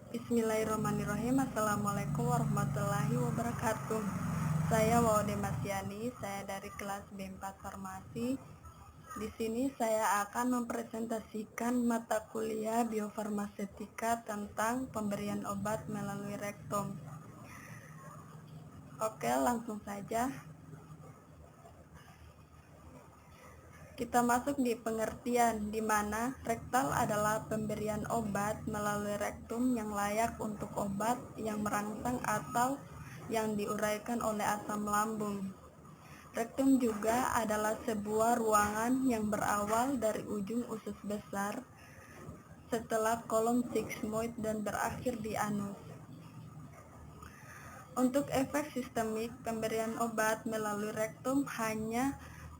Bismillahirrahmanirrahim. Assalamualaikum warahmatullahi wabarakatuh. Saya Waude Masyani, saya dari kelas B4 Farmasi. Di sini saya akan mempresentasikan mata kuliah biofarmasetika tentang pemberian obat melalui rektum. Oke, langsung saja. Kita masuk di pengertian, di mana rektal adalah pemberian obat melalui rektum yang layak untuk obat yang merangsang atau yang diuraikan oleh asam lambung. Rektum juga adalah sebuah ruangan yang berawal dari ujung usus besar setelah kolom sigmoid dan berakhir di anus. Untuk efek sistemik, pemberian obat melalui rektum hanya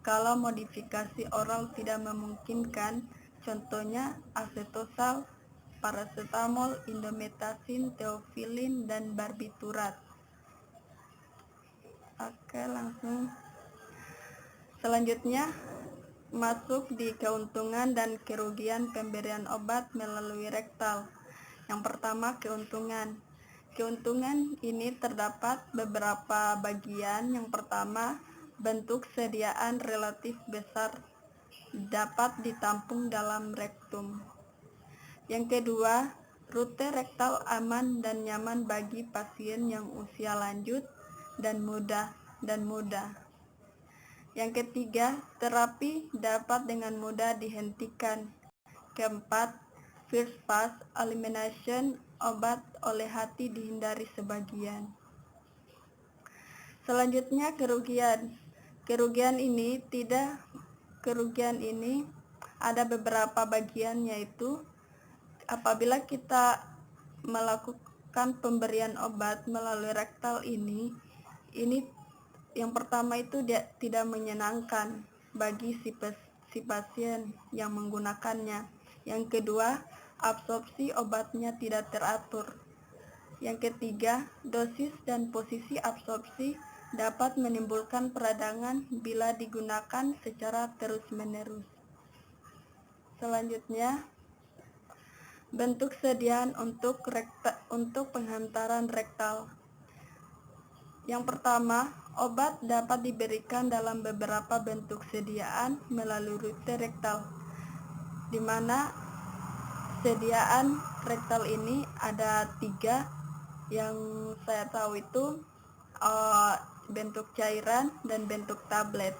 kalau modifikasi oral tidak memungkinkan, contohnya acetosal, paracetamol, indomethacin, theophylline, dan barbiturat. Oke, langsung. Selanjutnya, masuk di keuntungan dan kerugian pemberian obat melalui rektal. Yang pertama, keuntungan. Keuntungan ini terdapat beberapa bagian. Yang pertama, bentuk sediaan relatif besar dapat ditampung dalam rektum. Yang kedua, rute rektal aman dan nyaman bagi pasien yang usia lanjut dan muda. Yang ketiga, terapi dapat dengan mudah dihentikan. Keempat, first pass elimination, obat oleh hati dihindari sebagian. Selanjutnya, kerugian. Kerugian ini ada beberapa bagian, yaitu apabila kita melakukan pemberian obat melalui rektal ini yang pertama itu dia tidak menyenangkan bagi si pasien yang menggunakannya. Yang kedua, absorpsi obatnya tidak teratur. Yang ketiga, dosis dan posisi absorpsi dapat menimbulkan peradangan bila digunakan secara terus-menerus. Selanjutnya, bentuk sediaan untuk penghantaran rektal. Yang pertama, obat dapat diberikan dalam beberapa bentuk sediaan melalui rute rektal, di mana sediaan rektal ini ada 3 yang saya tahu itu bentuk cairan dan bentuk tablet.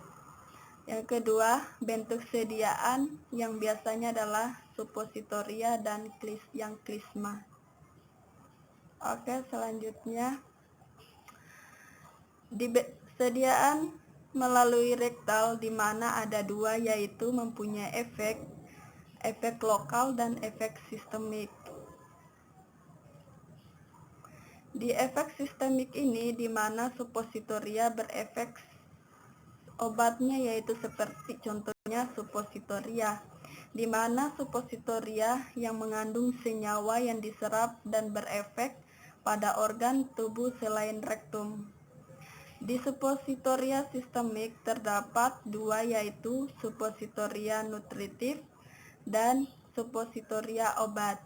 Yang kedua, bentuk sediaan yang biasanya adalah suppositoria dan yang klisma. Oke, selanjutnya sediaan melalui rektal di mana ada 2, yaitu mempunyai efek lokal dan efek sistemik. Di efek sistemik ini di mana suppositoria berefek obatnya, yaitu seperti contohnya suppositoria, di mana suppositoria yang mengandung senyawa yang diserap dan berefek pada organ tubuh selain rektum. Di suppositoria sistemik terdapat 2, yaitu suppositoria nutritif dan suppositoria obat.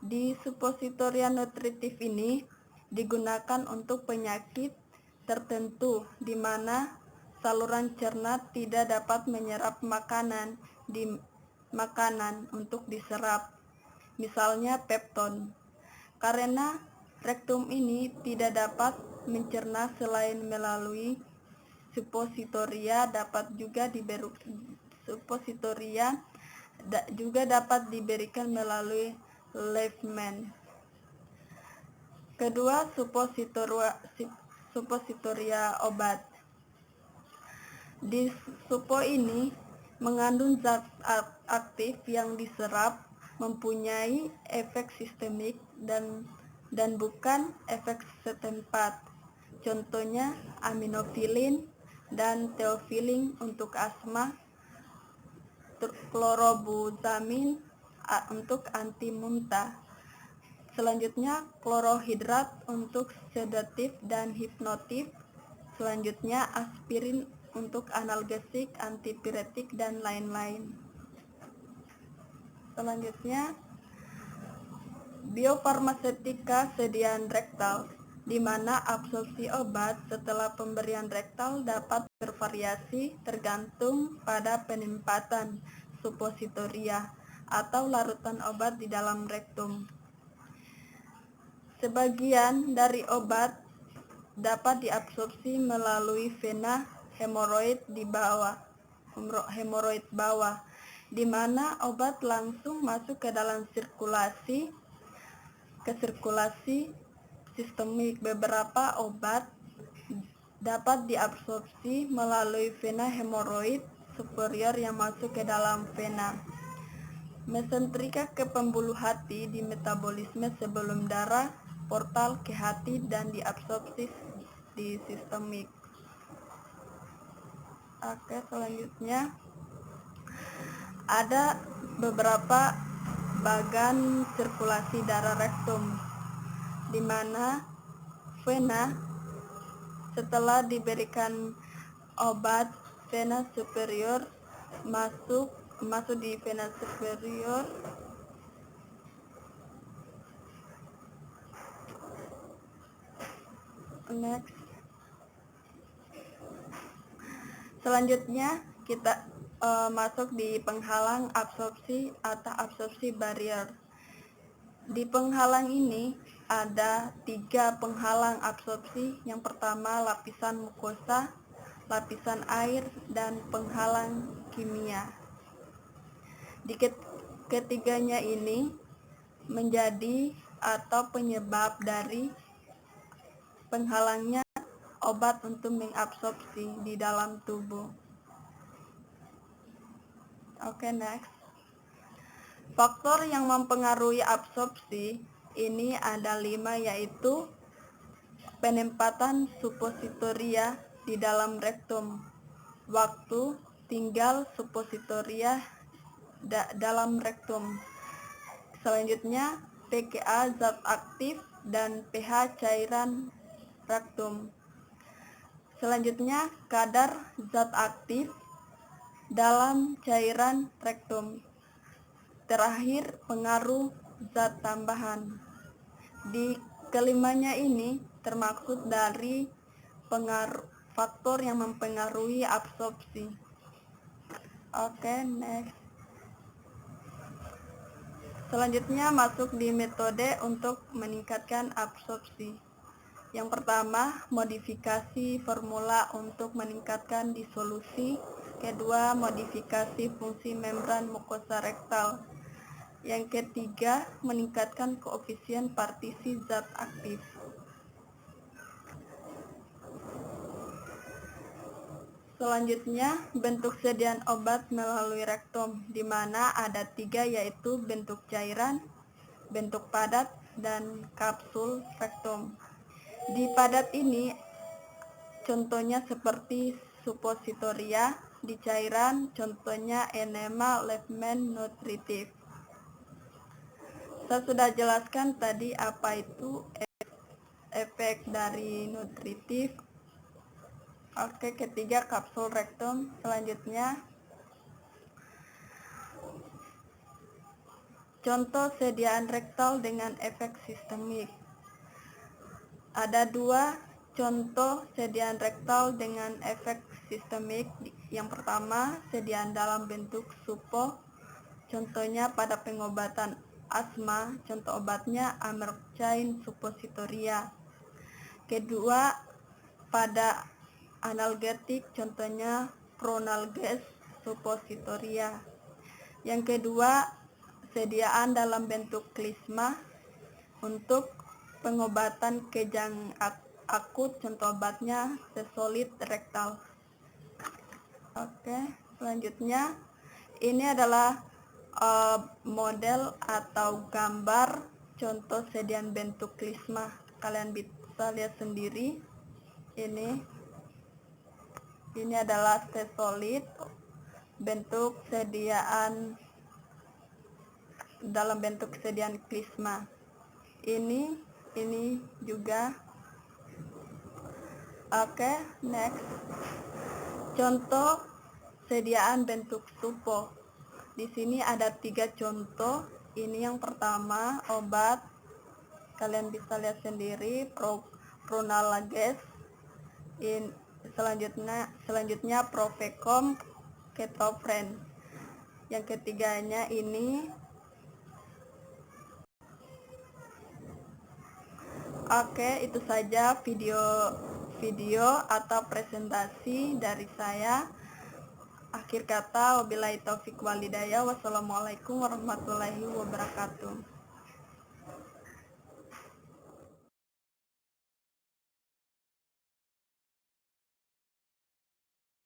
Di suppositoria nutritif ini digunakan untuk penyakit tertentu di mana saluran cerna tidak dapat menyerap makanan untuk diserap, misalnya pepton. Karena rektum ini tidak dapat mencerna selain melalui suppositoria, juga dapat diberikan melalui Leishman. Kedua, suppositoria obat. Di supo ini mengandung zat aktif yang diserap, mempunyai efek sistemik dan bukan efek setempat. Contohnya aminofilin dan theophylline untuk asma, chlorobutamin untuk anti muntah. Selanjutnya, klorohidrat untuk sedatif dan hipnotif. Selanjutnya, aspirin untuk analgesik, antipiretik, dan lain-lain. Selanjutnya, Biofarmaseutika sediaan rektal, di mana absorpsi obat setelah pemberian rektal dapat bervariasi tergantung pada penempatan supositoria atau larutan obat di dalam rektum. Sebagian dari obat dapat diabsorpsi melalui vena hemoroid bawah, di mana obat langsung masuk ke dalam sirkulasi sistemik. Beberapa obat dapat diabsorpsi melalui vena hemoroid superior yang masuk ke dalam vena mesenterika ke pembuluh hati di metabolisme sebelum darah portal ke hati dan diabsorpsi di sistemik. Oke, selanjutnya ada beberapa bagan sirkulasi darah rektum, di mana vena setelah diberikan obat vena superior masuk di vena superior. Next. Selanjutnya kita masuk di penghalang absorpsi atau absorpsi barrier. Di penghalang ini ada 3 penghalang absorpsi. Yang pertama lapisan mukosa, lapisan air, dan penghalang kimia. Di ketiganya ini menjadi atau penyebab dari penghalangnya obat untuk mengabsorpsi di dalam tubuh. Oke, next. Faktor yang mempengaruhi absorpsi ini ada 5, yaitu penempatan supositoria di dalam rektum, waktu tinggal supositoria dalam rektum. Selanjutnya pKa zat aktif dan pH cairan rektum. Selanjutnya kadar zat aktif dalam cairan rektum. Terakhir pengaruh zat tambahan. Di kelimanya ini termaksud dari faktor yang mempengaruhi absorpsi. Oke, next. Selanjutnya masuk di metode untuk meningkatkan absorpsi. Yang pertama, modifikasi formula untuk meningkatkan disolusi. Kedua, modifikasi fungsi membran mukosa rektal. Yang ketiga, meningkatkan koefisien partisi zat aktif. Selanjutnya, bentuk sediaan obat melalui rektum, di mana ada 3, yaitu bentuk cairan, bentuk padat, dan kapsul rektum. Di padat ini contohnya seperti supositoria, di cairan contohnya enema Lehmann nutritif. Saya sudah jelaskan tadi apa itu efek dari nutritif. Oke, ketiga kapsul rektum. Selanjutnya contoh sediaan rektal dengan efek sistemik. Ada 2 contoh sediaan rektal dengan efek sistemik. Yang pertama, sediaan dalam bentuk supo, contohnya pada pengobatan asma, contoh obatnya amercain suppositoria. Kedua, pada analgetik, contohnya pronalges suppositoria. Yang kedua, sediaan dalam bentuk klisma untuk pengobatan kejang akut, contoh obatnya sesolid rektal. Oke, selanjutnya ini adalah model atau gambar contoh sediaan bentuk klisma. Kalian bisa lihat sendiri. Ini adalah sesolid, bentuk sediaan dalam bentuk sediaan klisma. Ini juga. Oke, next. Contoh sediaan bentuk supo. Di sini ada 3 contoh. Ini yang pertama, obat kalian bisa lihat sendiri Pronalages. Selanjutnya Provecom Ketofren. Yang ketiganya ini. Oke, itu saja video atau presentasi dari saya. Akhir kata, wabillahi taufik walhidayah. Wassalamualaikum warahmatullahi wabarakatuh.